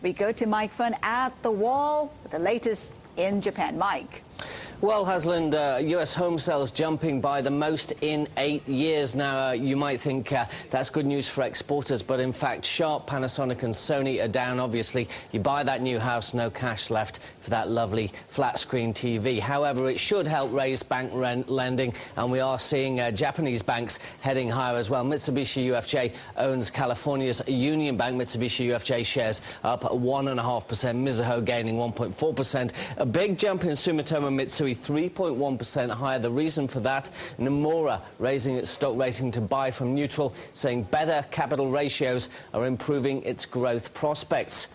We go to Mike Fern at the wall with the latest in Japan. Mike. Well, Hasland, U.S. home sales jumping by the most in 8 years now. You might think that's good news for exporters, but in fact, Sharp, Panasonic and Sony are down, obviously. You buy that new house, no cash left for that lovely flat-screen TV. However, it should help raise bank lending, and we are seeing Japanese banks heading higher as well. Mitsubishi UFJ owns California's Union Bank. Mitsubishi UFJ shares up 1.5%, Mizuho gaining 1.4%. A big jump in Sumitomo Mitsui, 3.1% higher. The reason for that, Nomura raising its stock rating to buy from neutral, saying better capital ratios are improving its growth prospects.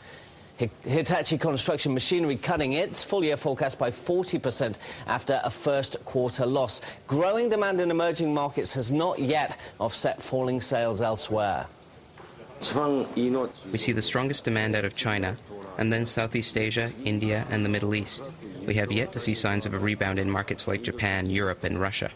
Hitachi Construction Machinery cutting its full-year forecast by 40% after a first-quarter loss. Growing demand in emerging markets has not yet offset falling sales elsewhere. We see the strongest demand out of China, and then Southeast Asia, India, and the Middle East. We have yet to see signs of a rebound in markets like Japan, Europe, and Russia.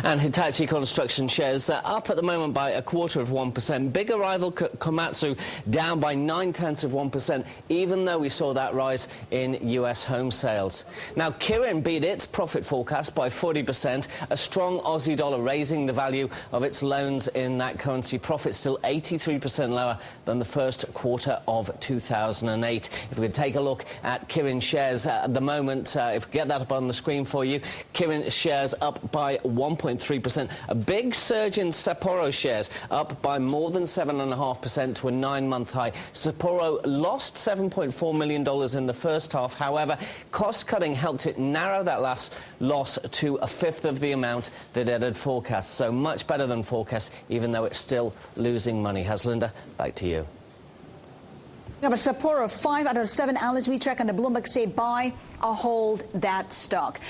And Hitachi Construction shares up at the moment by 0.25%. Bigger rival Komatsu down by 0.9%, even though we saw that rise in US home sales. Now, Kirin beat its profit forecast by 40%. A strong Aussie dollar raising the value of its loans in that currency. Profit still 83% lower than the first quarter of 2008. If we could take a look at Kirin shares at the moment, if we get that up on the screen for you, Kirin shares up by 1.3%. A big surge in Sapporo shares, up by more than 7.5% to a 9-month high. Sapporo lost $7.4 million in the first half. However, cost-cutting helped it narrow that last loss to a fifth of the amount that it had forecast. So much better than forecast, even though it's still losing money. Haslinda, back to you. Yeah, but Sapporo, 5 out of 7 analysts we check on the Bloomberg say buy or hold that stock.